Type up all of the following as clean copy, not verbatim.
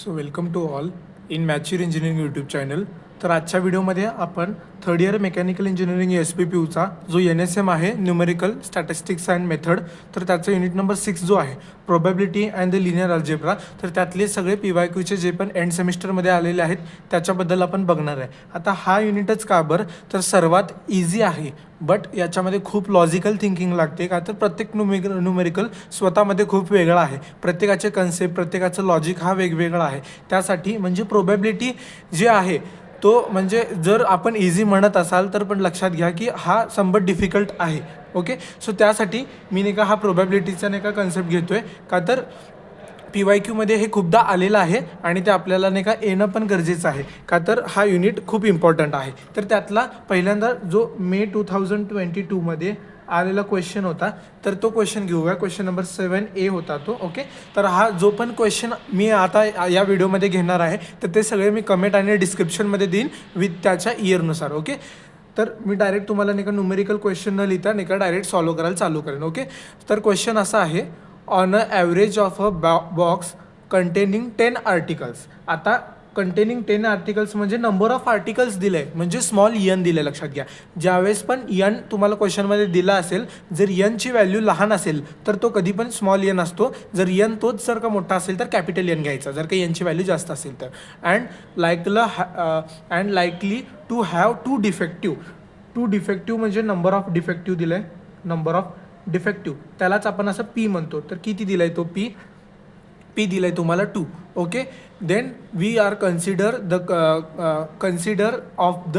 So welcome to all in mature engineering YouTube channel. तर आजच्या व्हिडिओमध्ये आपण थर्ड इयर मेकॅनिकल इंजिनिअरिंग SPPUचा जो NSM आहे न्यूमेरिकल स्टॅटिस्टिक्स अँड मेथड, तर त्याचा युनिट नंबर 6 जो आहे probability and the linear algebra, तर त्यातले सगळे PYQचे जे पण एंड सेमिस्टरमध्ये आलेले आहेत त्याच्याबद्दल आपण बघणार आहे. आता हा युनिटच का बरं, तर सर्वात इझी आहे बट याच्यामध्ये खूप लॉजिकल थिंकिंग लागते. का तर प्रत्येक न्यूमेरिकल स्वतःमध्ये खूप वेगळा आहे. प्रत्येकाचे कन्सेप्ट, प्रत्येकाचं लॉजिक हा वेगवेगळा आहे. त्यासाठी म्हणजे प्रोबॅबिलिटी जे आहे तो म्हणजे जर आपण इझी म्हणत असाल तर पण लक्षात घ्या की हा संबत डिफिकल्ट आहे. ओके, सो त्यासाठी मी नाही का हा प्रोबॅबिलिटीचा नाही का कन्सेप्ट घेतो आहे. का तर PYQमध्ये हे खूपदा आलेलं आहे आणि ते आपल्याला नाही का येणं पण गरजेचं आहे. का तर हा युनिट खूप इम्पॉर्टंट आहे. तर त्यातला पहिल्यांदा जो मे 2022मध्ये आलेला क्वेश्चन होता, तर तो क्वेश्चन घेऊया. क्वेश्चन नंबर 7A होता तो. ओके, तर हा जो पण क्वेश्चन मी आता या व्हिडिओमध्ये घेणार आहे तर ते सगळे मी कमेंट आणि डिस्क्रिप्शनमध्ये देईन विथ त्याच्या इयरनुसार. ओके, तर मी डायरेक्ट तुम्हाला नाही का न्यूमेरिकल क्वेश्चन न लिहिता नाही का डायरेक्ट सॉल्व करायला चालू करेन. ओके, तर क्वेश्चन असा आहे, on a average of a box containing 10 articles. आता कंटेनिंग 10 आर्टिकल्स म्हणजे नंबर ऑफ आर्टिकल्स दिले आहे, म्हणजे स्मॉल n दिले. लक्षात घ्या, ज्यावेळेस पण n तुम्हाला क्वेश्चनमध्ये दिला असेल, जर nची व्हॅल्यू लहान असेल तर तो कधी पण स्मॉल n असतो. जर n तोच जर का मोठा असेल तर कॅपिटल N घ्यायचा, जर का nची व्हॅल्यू जास्त असेल तर. And likely to have two defective म्हणजे नंबर ऑफ डिफेक्टिव्ह दिलं आहे. नंबर ऑफ डिफेक्टिव्ह त्यालाच आपण असं P म्हणतो. तर किती दिला आहे तो P दिला आहे तुम्हाला 2. Okay, then we are consider of the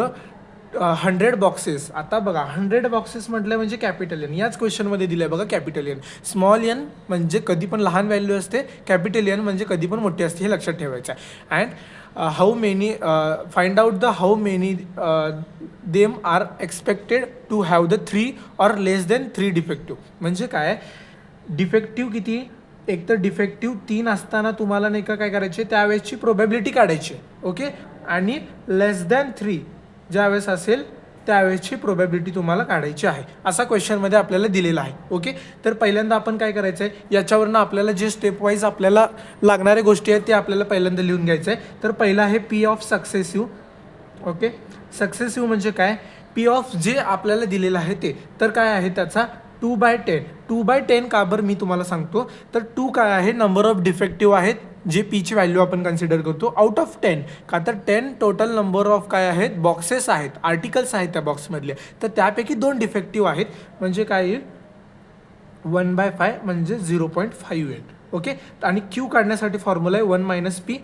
100 boxes. आता बघा 100 बॉक्सेस म्हटलं म्हणजे कॅपिटल N. याच क्वेश्चनमध्ये दिलं आहे बघा कॅपिटल N. स्मॉल n म्हणजे कधी पण लहान व्हॅल्यू असते, कॅपिटल N म्हणजे कधी पण मोठी असते, हे लक्षात ठेवायचं आहे. And find out the how many them are expected to have the 3 or less than 3 defective. म्हणजे काय, डिफेक्टिव्ह किती, एक तर डिफेक्टिव्ह 3 असताना तुम्हाला नाही का काय करायचे, त्यावेळेसची प्रोबॅबिलिटी काढायची. ओके, आणि लेस दॅन 3 ज्यावेळेस असेल त्यावेळेसची प्रोबॅबिलिटी तुम्हाला काढायची आहे, असा क्वेश्चनमध्ये आपल्याला दिलेला आहे. ओके, तर पहिल्यांदा आपण काय करायचं आहे, याच्यावरनं आपल्याला जे स्टेप वाईज आपल्याला लागणाऱ्या गोष्टी आहेत ते आपल्याला पहिल्यांदा लिहून घ्यायचं आहे. तर पहिला आहे P of successive. Okay, successive म्हणजे काय, P ऑफ जे आपल्याला दिलेलं आहे ते, तर काय आहे त्याचा 2/10. 2/10 का बरं मी तुम्हाला सांगतो. तर 2 काय आहे, नंबर ऑफ डिफेक्टिव्ह आहेत जे Pची व्हॅल्यू आपण कन्सिडर करतो आउट ऑफ 10. का तर 10 टोटल नंबर ऑफ काय आहेत, बॉक्सेस आहेत, आर्टिकल्स आहेत त्या बॉक्समधले, तर त्यापैकी 2 डिफेक्टिव्ह आहेत. म्हणजे काय येईल 1/5 म्हणजे 0.5 येईल. ओके, आणि Q काढण्यासाठी फॉर्म्युला आहे 1 - P.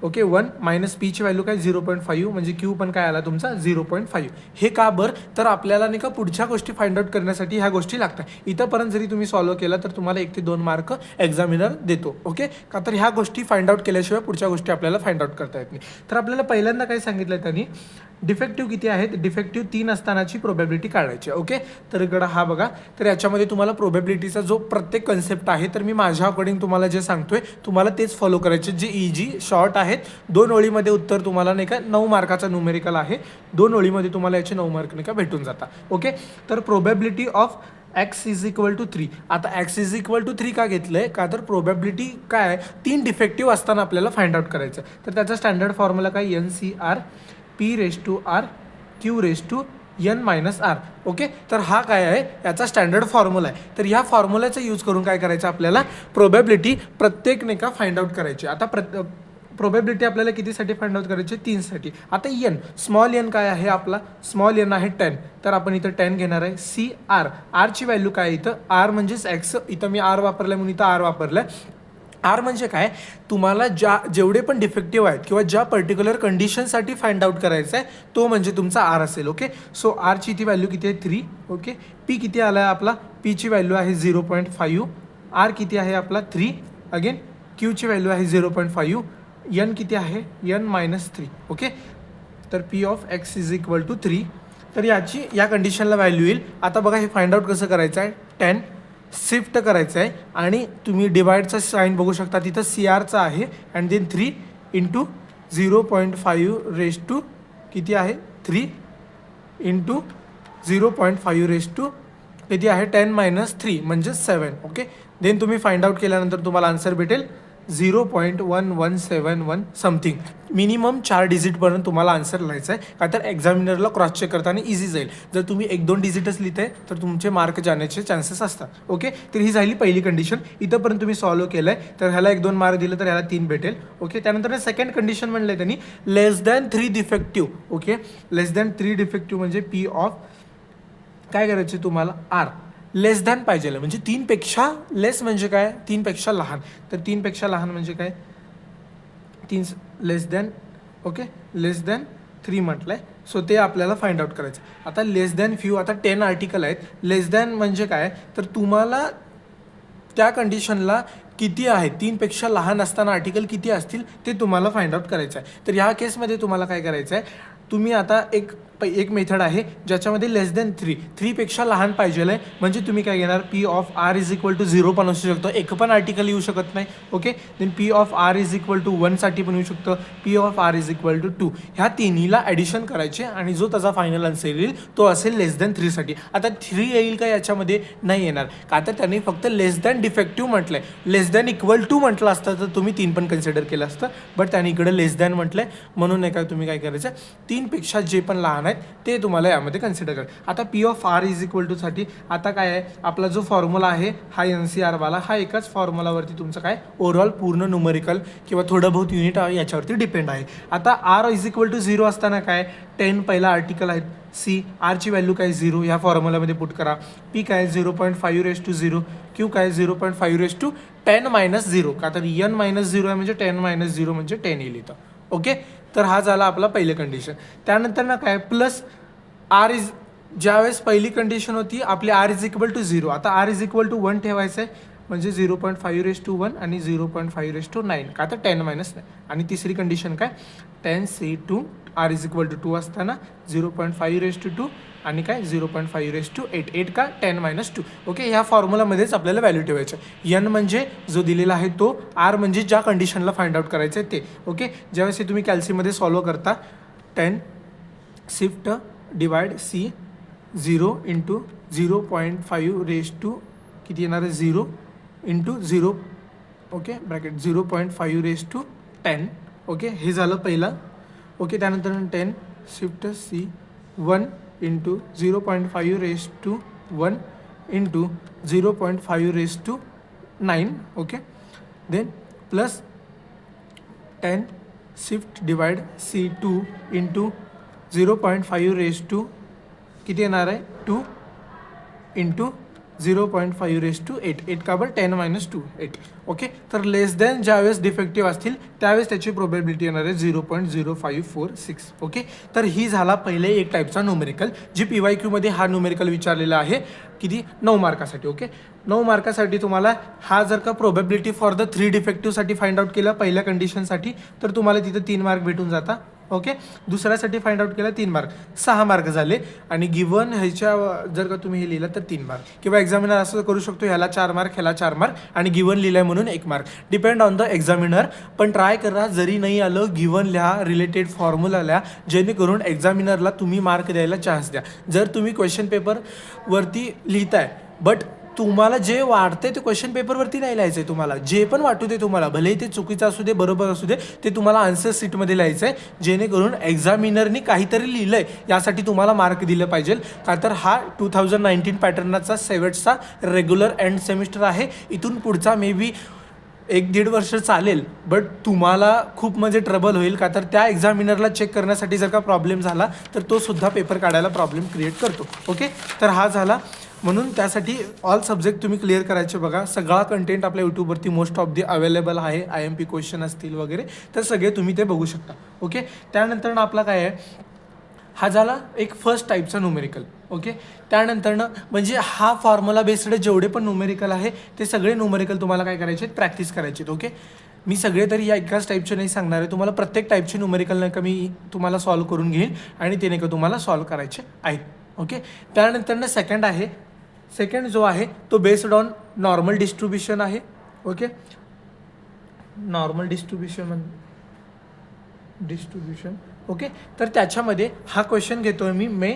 ओके, 1 - Pची व्हॅल्यू काय 0.5 म्हणजे Q पण काय आला तुमचा 0.5. हे का बरं, तर आपल्याला नाही का पुढच्या गोष्टी फाइंड आउट करण्यासाठी ह्या गोष्टी लागतात. इथंपर्यंत जरी तुम्ही सॉल्व्ह केला तर तुम्हाला 1 ते 2 मार्क एक्झामिनर देतो. ओके, का तर ह्या गोष्टी फाइंड आउट केल्याशिवाय पुढच्या गोष्टी आपल्याला फाइंड आउट करता येत नाही. तर आपल्याला पहिल्यांदा काय सांगितलं त्यांनी, डिफेक्टिव्ह किती आहेत, डिफेक्टिव्ह 3 असतानाची प्रोबॅबिलिटी काढायची. ओके, तर इकडं हा बघा, तर याच्यामध्ये तुम्हाला प्रोबॅबिलिटीचा जो प्रत्येक कन्सेप्ट आहे, तर मी माझ्या अकॉर्डिंग तुम्हाला जे सांगतोय तुम्हाला तेच फॉलो करायचे, जे इझी शॉर्ट आहेत. 2 ओळीमध्ये उत्तर तुम्हाला नाही का 9 मार्काचा न्यूमेरिकल आहे. 2 ओळीमध्ये तुम्हाला याचे 9 मार्क नाही का भेटून जातात. ओके, तर प्रोबॅबिलिटी ऑफ x = 3. आता x = 3 का घेतलंय, का तर प्रोबॅबिलिटी काय आहे, 3 डिफेक्टिव्ह असताना आपल्याला फाइंड आउट करायचं. तर त्याचा स्टँडर्ड फॉर्म्युला काय, NCR P⁻R Q⁻N-R. ओके, तर हा काय आहे, याचा स्टँडर्ड फॉर्म्युला आहे. तर ह्या फॉर्म्युल्याचा यूज करून काय करायचं, आपल्याला प्रोबॅबिलिटी प्रत्येक नाही का फाइंड आउट करायची. आता प्रोबॅबिलिटी आपल्याला कितीसाठी फाइंड आउट करायची, 3साठी. आता n, स्मॉल n काय आहे आपला, स्मॉल n आहे 10. तर आपण इथं 10 घेणार आहे. CR, आरची व्हॅल्यू काय, इथं R म्हणजेच x, इथं मी R वापरलं म्हणून इथं R वापरलं. आर म्हणजे काय, तुम्हाला जेवढे पण डिफेक्टिव्ह आहेत किंवा ज्या पर्टिक्युलर कंडिशनसाठी फाइंड आउट करायचं आहे तो म्हणजे तुमचा आर असेल. ओके, सो आरची ती व्हॅल्यू किती आहे 3. ओके, पी किती आला आहे आपला, पीची व्हॅल्यू आहे 0.5. आर किती आहे आपला 3. अगेन क्यूची व्हॅल्यू आहे 0.5. एन किती आहे, N-3. ओके, तर P ऑफ x = 3. तर या कंडिशनला व्हॅल्यू येईल. आता बघा हे फाइंड आउट कसं करायचं आहे, 10 शिफ्ट करायचं आहे आणि तुम्ही डिवाइडचा साईन बघू शकता, तिथं CRचा आहे. अँड देन 3 × 0.5 किती आहे 3 × 0.5 किती आहे 10 - 3 म्हणजे 7. ओके, देन तुम्ही फाइंड आउट केल्यानंतर तुम्हाला आन्सर भेटेल 0.1171 समथिंग. मिनिमम 4 डिजिटपर्यंत तुम्हाला आन्सर लिहायचं आहे, का तर एक्झामिनरला क्रॉस चेक करताना इझी जाईल. जर तुम्ही 1-2 डिजिटच लिहिताय तर तुमचे मार्क जाण्याचे चान्सेस असतात. ओके, तर ही झाली पहिली कंडिशन. इथंपर्यंत तुम्ही सॉल्व्ह केलं आहे, तर ह्याला 1-2 मार्क दिलं तर ह्याला 3 भेटेल. ओके, त्यानंतर सेकंड कंडिशन म्हणलं आहे त्यांनी लेस दॅन 3 डिफेक्टिव्ह. ओके, लेस दॅन 3 डिफेक्टिव्ह म्हणजे पी ऑफ काय करायचे तुम्हाला आर लेस दॅन पाहिजे, म्हणजे 3पेक्षा लेस म्हणजे काय, 3पेक्षा लहान. तर 3पेक्षा लहान म्हणजे काय, 3 लेस दॅन. ओके, लेस दॅन 3 म्हटलं आहे. सो ते आपल्याला फाइंड आउट करायचं. आता लेस दॅन फ्यू, आता 10 आर्टिकल आहेत. लेस दॅन म्हणजे काय, तर तुम्हाला त्या कंडिशनला किती आहे, 3पेक्षा लहान असताना आर्टिकल किती असतील ते तुम्हाला फाइंड आउट करायचं आहे. तर ह्या केसमध्ये तुम्हाला काय करायचं आहे, तुम्ही आता एक मेथड आहे ज्याच्यामध्ये लेस दॅन 3पेक्षा लहान पाहिजे आहे, म्हणजे तुम्ही काय घेणार, P of R is equal to 0 पण असू शकतो, एक पण आर्टिकल येऊ शकत नाही. Okay, then P of R is equal to 1साठी पण येऊ शकतं, P of R is equal to 2. ह्या तिन्हीला ॲडिशन करायचे आणि जो त्याचा फायनल आन्सर येईल तो असेल लेस दॅन 3साठी. आता 3 येईल का याच्यामध्ये, नाही येणार, का तर त्यांनी फक्त लेस दॅन डिफेक्टिव्ह म्हटलं आहे. लेस दॅन इक्वल टू म्हटलं असतं तर तुम्ही 3 पण कन्सिडर केलं असतं, बट त्यांनी इकडे लेस दॅन म्हटलं आहे. म्हणून नाही का तुम्ही काय करायचं, 3पेक्षा जे पण लहान आहेत ते तुम्हाला यामध्ये कन्सिडर करा. आता P of R is equal टूसाठी आता काय आहे, आपला जो फॉर्म्युला आहे हा NCRवाला, हा एकाच फॉर्म्युलावरती तुमचं काय ओव्हरऑल पूर्ण न्यूमेरिकल किंवा थोडं बहुत युनिट याच्यावरती डिपेंड आहे. आता आर इज इक्वल टू 0 असताना काय, 10 पहिला आर्टिकल आहेत, सी आरची व्हॅल्यू काय 0 ह्या फॉर्म्युलामध्ये पुट करा. पी काय 0.5 क्यू काय 0.5 का तर n -0 आहे म्हणजे 10 - 0 म्हणजे 10 येईल इथं. ओके, तर हा झाला आपला पहिलं कंडिशन. त्यानंतर ना काय, प्लस आर इज, ज्यावेळेस पहिली कंडिशन होती आपली आर इज इक्वल टू 0, आता आर इज इक्वल टू 1 ठेवायचं आहे, म्हणजे 0.5 आणि 0.5 का तर 10 - 9. आणि तिसरी कंडिशन काय, 10c2 R is equal to 2 असताना 0.5 आणि काय 0.5 का 10 - 2. ओके, ह्या फॉर्म्युलामध्येच आपल्याला व्हॅल्यू ठेवायचं. n म्हणजे जो दिलेला आहे तो, आर म्हणजे ज्या कंडिशनला फाइंड आउट करायचं आहे ते. ओके, ज्यावेळेस तुम्ही कॅल्सीमध्ये सॉल्व्ह करता, 10 शिफ्ट डिवाइड सी 0 इंटू 0.5 किती येणार आहे 0 इंटू 0. ओके, ब्रॅकेट 0.5 ओके, हे झालं पहिलं. ओके, त्यानंतर 10 shift C 1 into 0.5 into 0.5 okay, then plus 10 shift divide C 2 into 0.5 किती येणार आहे 2 इंटू 0.5 का बरं 10 - 2 8. ओके, तर लेस दॅन ज्यावेळेस डिफेक्टिव्ह असतील त्यावेळेस त्याची प्रोबॅबिलिटी येणार आहे 0.0546. ओके, तर ही झाला पहिले एक टाईपचा न्यूमेरिकल, जी PYQमध्ये हा न्यूमेरिकल विचारलेला आहे किती 9 मार्कासाठी. ओके, 9 मार्कासाठी तुम्हाला हा जर का प्रोबॅबिलिटी फॉर द 3 डिफेक्टिव्हसाठी फाइंड आउट केला पहिल्या कंडिशनसाठी तर तुम्हाला तिथं 3 मार्क भेटून जाता. ओके, दुसऱ्यासाठी फाइंड आउट केला 3 मार्क, 6 मार्क झाले. आणि गिवन ह्याच्या जर का तुम्ही हे लिहिलं तर 3 मार्क, किंवा एक्झामिनर असं करू शकतो ह्याला 4 मार्क ह्याला 4 मार्क आणि गिवन लिहिलंय म्हणून 1 mark, depend on the examiner. पण ट्राय करा जरी नाही आलं गिवन लिहा, रिलेटेड फॉर्म्युला लिहा, जेणेकरून एक्झामिनरला तुम्ही मार्क द्यायला चान्स द्या. जर तुम्ही क्वेश्चन पेपरवरती लिहिताय बट तुम्हाला जे वाटते ते क्वेश्चन पेपरवरती नाही लिहायचं आहे, तुम्हाला जे पण वाटू दे तुम्हाला, भलेही ते चुकीचं असू दे बरोबर असू दे, ते तुम्हाला आन्सर सीटमध्ये लिहायचं आहे, जेणेकरून एक्झामिनरनी काहीतरी लिहिलं आहे यासाठी तुम्हाला मार्क दिलं पाहिजे. का तर हा 2019 पॅटर्नचा शेवटचा रेग्युलर एंड सेमिस्टर आहे. इथून पुढचा मे बी 1-1.5 वर्ष चालेल, बट तुम्हाला खूप म्हणजे ट्रबल होईल. का तर त्या एक्झामिनरला चेक करण्यासाठी जर का प्रॉब्लेम झाला तर तो सुद्धा पेपर काढायला प्रॉब्लेम क्रिएट करतो. ओके, तर हा झाला. म्हणून त्यासाठी ऑल सब्जेक्ट तुम्ही क्लिअर करायचे. बघा सगळा कंटेंट आपल्या यूट्यूबवरती मोस्ट ऑफ दी अवेलेबल आहे, IMP क्वेश्चन असतील वगैरे, तर सगळे तुम्ही ते बघू शकता. ओके, त्यानंतर आपला काय आहे, हा झाला एक फर्स्ट टाईपचा न्यूमेरिकल. ओके, त्यानंतरनं म्हणजे हा फॉर्म्युला बेस्ड जेवढे पण न्यूमेरिकल आहे ते सगळे न्यूमेरिकल तुम्हाला काय करायचे आहेत, प्रॅक्टिस करायचे आहेत. ओके, मी सगळे तरी या एकाच टाईपचे नाही सांगणार आहे, तुम्हाला प्रत्येक टाईपचे न्यूमेरिकल नाही का मी तुम्हाला सॉल्व करून घेईन आणि ते नाही का तुम्हाला सॉल्व करायचे आहेत. ओके, त्यानंतरनं सेकंड आहे, सेकंड जो आहे तो बेस्ड ऑन नॉर्मल डिस्ट्रीब्युशन आहे. ओके, नॉर्मल डिस्ट्रीब्युशन. ओके, तर त्याच्यामध्ये हा क्वेश्चन घेतोय मी मे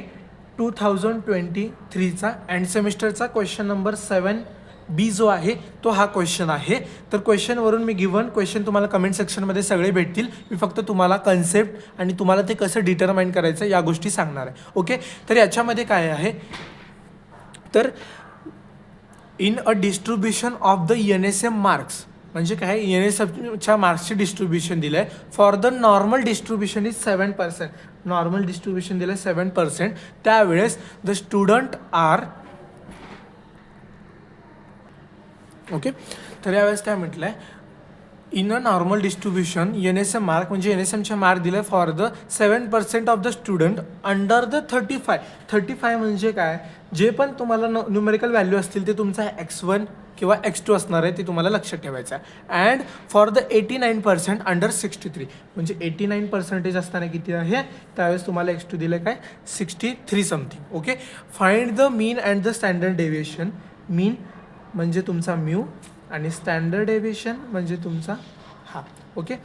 2023चा एंड सेमिस्टरचा क्वेश्चन नंबर 7 बी जो आहे तो हा क्वेश्चन आहे. तर क्वेश्चनवरून मी गिवन क्वेश्चन तुम्हाला कमेंट सेक्शनमध्ये सगळे भेटतील. मी फक्त तुम्हाला कन्सेप्ट आणि तुम्हाला ते कसं डिटरमाइन करायचं या गोष्टी सांगणार आहे. ओके, तर याच्यामध्ये काय आहे, तर in a distribution of the NSM marks म्हणजे काय, NSMच्या मार्क्सची डिस्ट्रीब्युशन दिलं आहे. For the normal distribution is 7%. Normal distribution दिलं आहे 7%. त्यावेळेस द स्टुडंट आर, ओके, तर यावेळेस काय म्हटलं आहे, in a normal distribution NSM mark म्हणजे NSMचे मार्क दिले for the 7% of the student under the 35 म्हणजे काय, जे पण तुम्हाला न्यूमेरिकल व्हॅल्यू असतील ते तुमचा X1 किंवा X2 असणार आहे, ते तुम्हाला लक्षात ठेवायचं आहे. अँड फॉर द 89% अंडर 63 म्हणजे 89% असताना किती आहे, त्यावेळेस तुम्हाला X2 दिलं काय 63 something. Okay, find the mean and the standard deviation. Mean म्हणजे तुमचा म्यू आणि स्टँडर्ड डेव्हिएशन म्हणजे तुमचा हा. ओके,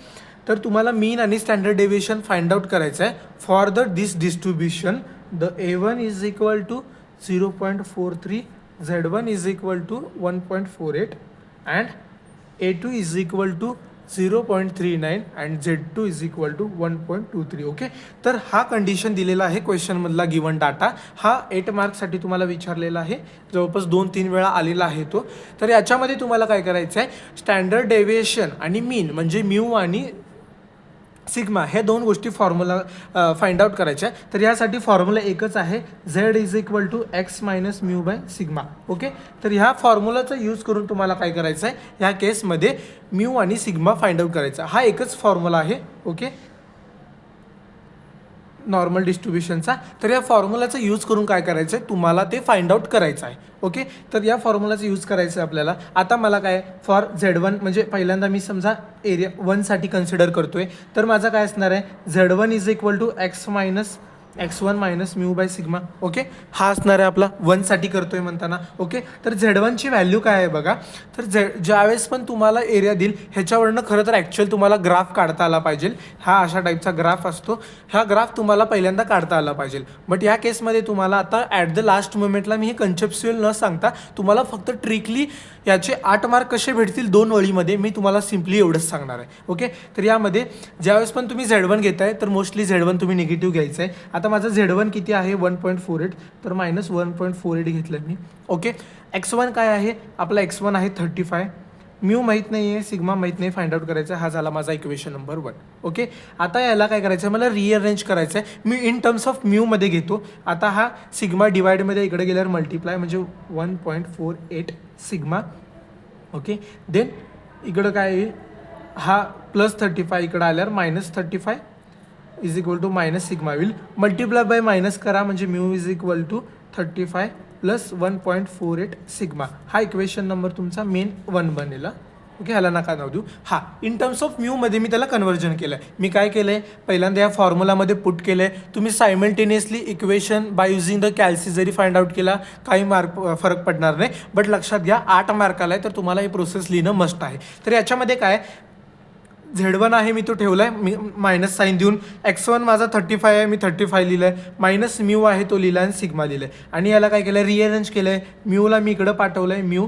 तर तुम्हाला मीन आणि स्टँडर्ड डेव्हिएशन फाइंड आउट करायचं आहे for the this distribution. The A1 is equal to 0.43, Z1 is equal to 1.48 and A2 is equal to 0.39 and Z2 is equal to 1.23. Okay, तर हा कंडिशन दिलेला आहे क्वेश्चनमधला गिवन डाटा. हा 8 मार्क्ससाठी तुम्हाला विचारलेला आहे, जवळपास 2-3 वेळा आलेला आहे तो. तर याच्यामध्ये तुम्हाला काय करायचं आहे, स्टँडर्ड डेव्हिएशन आणि मीन म्हणजे म्यू आणि सिग्मा हे दोन गोष्टी फॉर्म्युला फाइंड आउट करायच्या. तर यासाठी फॉर्म्युला एकच आहे, Z is equal to X minus mu by sigma. Okay, तर ह्या फॉर्म्युलाचा यूज करून तुम्हाला काय करायचं आहे, ह्या केसमध्ये म्यू आणि सिग्मा फाइंड आउट करायचा. हा एकच फॉर्म्युला आहे. ओके, नॉर्मल डिस्ट्रीब्युशनचा. तर या फॉर्म्युलाचा यूज करून काय करायचं आहे, तुम्हाला ते फाइंड आउट करायचं आहे. ओके, तर या फॉर्म्युलाचा यूज करायचं आहे आपल्याला. आता मला काय फॉर Z1 म्हणजे पहिल्यांदा मी समजा एरिया 1साठी कन्सिडर करतोय, तर माझा काय असणार आहे, Z1 is equal to X1 minus mu by sigma. Okay, हा असणार आहे आपला 1साठी करतोय म्हणताना. ओके, तर Z1ची व्हॅल्यू काय आहे बघा, तर ज्यावेळेस पण तुम्हाला एरिया देईल ह्याच्यावरनं खरं तर ॲक्च्युअल तुम्हाला ग्राफ काढता आला पाहिजे. हा अशा टाईपचा ग्राफ असतो, हा ग्राफ तुम्हाला पहिल्यांदा काढता आला पाहिजे. बट या केसमध्ये तुम्हाला आता ॲट द लास्ट मोमेंटला मी हे कन्सेप्च्युअल न सांगता तुम्हाला फक्त ट्रिकली याचे 8 मार्क कसे भेटतील 2 ओळीमध्ये मी तुम्हाला सिम्पली एवढंच सांगणार आहे. ओके, तर यामध्ये ज्यावेळेस पण तुम्ही Z1 घेताय तर मोस्टली Z1 तुम्ही निगेटिव्ह घ्यायचं आहे. आता माझं Z1 किती आहे 1.48, तर मायनस 1.48 घेतलं मी. ओके, X1 काय आहे, आपला X1 आहे 35, म्यू माहीत नाही आहे, सिग्मा माहीत नाही, फाइंड आउट करायचं आहे. हा झाला माझा इक्वेशन नंबर 1. ओके, आता याला काय करायचं आहे, मला रिअरेंज करायचं आहे. मी इन टर्म्स ऑफ म्यूमध्ये घेतो. आता हा सिग्मा डिवाइडमध्ये इकडे गेल्यावर मल्टिप्लाय म्हणजे 1.48 सिग्मा. ओके, देन इकडं काय येईल, हा प्लस 35 इकडं आल्यावर minus 35 is equal to minus sigma होईल. मल्टिप्लाय बाय मायनस करा म्हणजे mu is equal to 35 plus 1.48 sigma. हा इक्वेशन नंबर तुमचा मेन 1 बनेल. ओके, ह्याला नका नाव देऊ. हा इन टर्म्स ऑफ म्यूमध्ये मी त्याला कन्वर्जन केलं आहे. मी काय केलं आहे, पहिल्यांदा या फॉर्म्युलामध्ये पुट केलं आहे. तुम्ही simultaneously equation by using the calci जरी फाइंड आउट केला काही फरक पडणार नाही. बट लक्षात घ्या 8 मार्काला आहे, तर तुम्हाला ही प्रोसेस लिहिणं मस्ट आहे. तर याच्यामध्ये काय Z1 आहे मी तो ठेवला आहे मी मायनस साईन देऊन. X1 माझा 35 आहे, मी 35 लिहिलं आहे. मायनस म्यू आहे तो लिहिला आणि सिग्मा लिहिलं आहे. आणि याला काय केलं आहे, रिअरेंज केलं आहे. म्यूला मी इकडं पाठवलं आहे, म्यू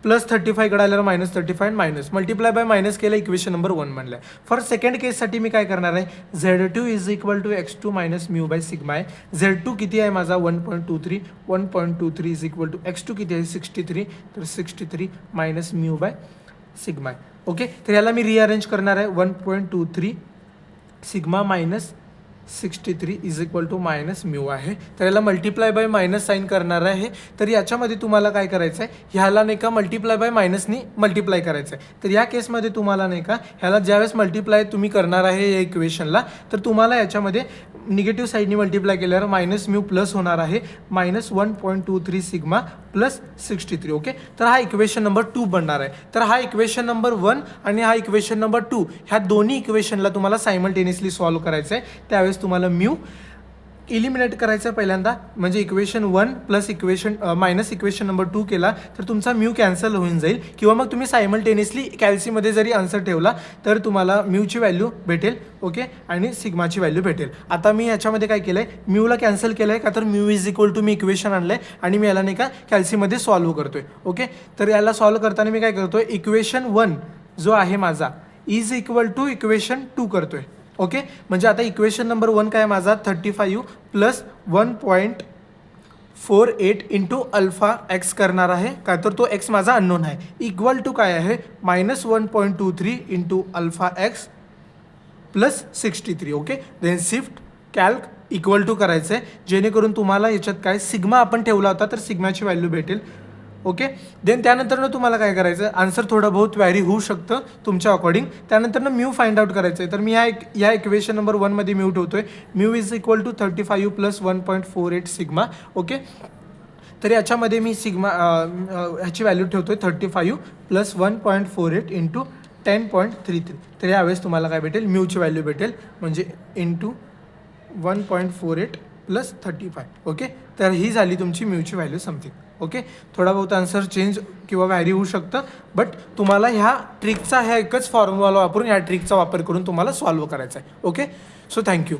प्लस 35 इकडे आल्यावर minus 35 minus multiply by minus केलं, इक्वेशन नंबर 1 बनलं आहे. फॉर सेकंड केससाठी मी काय करणार आहे, Z2 is equal to X2 minus mu by sigma आहे. Z2 किती आहे माझा 1.23 इज इक्वल टू X2 किती आहे 63, तर 63 मायनस म्यू बाय सिग्मा आहे. ओके, तर याला मी रिअरेंज करणार आहे 1.23 sigma minus 63 is equal to minus mu आहे. तर याला मल्टिप्लाय बाय मायनस साईन करणार आहे. तर याच्यामध्ये तुम्हाला काय करायचं आहे, ह्याला नाही का मल्टिप्लाय बाय मायनसनी मल्टिप्लाय करायचं आहे. तर या केसमध्ये तुम्हाला नाही का ह्याला ज्यावेळेस मल्टिप्लाय तुम्ही करणार आहे या इक्वेशनला, तर तुम्हाला याच्यामध्ये निगेटिव्ह साईडनी मल्टिप्लाय केल्यावर मायनस म्यू प्लस होणार आहे मायनस 1.23 सिग्मा प्लस 63. ओके, तर हा इक्वेशन नंबर 2 बनणार आहे. तर हा इक्वेशन नंबर 1 आणि हा इक्वेशन नंबर 2 ह्या दोन्ही इक्वेशनला तुम्हाला सायमल्टेनियसली सॉल्व्ह करायचं आहे. त्यावेळेस तुम्हाला म्यू इलिमिनेट करायचं पहिल्यांदा, म्हणजे equation 1 plus minus equation number 2 केला तर तुमचा म्यू कॅन्सल होऊन जाईल, किंवा मग तुम्ही सायमल्टेनियसली कॅल्सीमध्ये जरी आन्सर ठेवला तर तुम्हाला म्यूची व्हॅल्यू भेटेल. ओके, आणि सिग्माची व्हॅल्यू भेटेल. आता मी याच्यामध्ये काय केलं आहे, म्यूला कॅन्सल केलं आहे का तर म्यू इज इक्वल टू मी इक्वेशन आणलं आहे आणि मी याला नाही का कॅल्सीमध्ये सॉल्व्ह करतो आहे. ओके, तर याला सॉल्व्ह करताना मी काय करतो आहे, इक्वेशन 1 जो आहे माझा इज इक्वल टू इक्वेशन 2 करतो आहे. ओके, म्हणजे आता इक्वेशन नंबर 1 काय माझा 35 प्लस 1.48 इंटू अल्फा एक्स करणार आहे का तर तो एक्स माझा अननोन आहे, इक्वल टू काय आहे -1.23 into alpha X plus 63. Okay, then shift calc equal to करायचं आहे, जेणेकरून तुम्हाला याच्यात काय सिग्मा आपण ठेवला होता तर सिग्माची व्हॅल्यू भेटेल. ओके, देन त्यानंतरनं तुम्हाला काय करायचं, आन्सर थोडं बहुत व्हॅरी होऊ शकतं तुमच्या अकॉर्डिंग. त्यानंतरनं म्यू फाइंड आउट करायचं आहे, तर मी ह्या इक्वेशन नंबर 1मध्ये म्यू ठेवतो आहे, mu is equal to 35 plus 1.48 sigma. Okay, तर याच्यामध्ये मी सिग्मा ह्याची व्हॅल्यू ठेवतो आहे 35 प्लस 1.48 इंटू 10.33. तर यावेळेस तुम्हाला काय भेटेल, म्यूची व्हॅल्यू भेटेल, म्हणजे इंटू 1.48 प्लस 35. ओके, तर ही झाली तुमची म्यूची व्हॅल्यू समथिंग. ओके, थोडा बहुत आन्सर चेंज किंवा व्हॅरी होऊ शकतं, बट तुम्हाला ह्या ट्रिकचा ह्या एकच फॉर्म्युला वापरून ह्या ट्रिकचा वापर करून तुम्हाला सॉल्व्ह करायचा आहे. Okay, so thank you.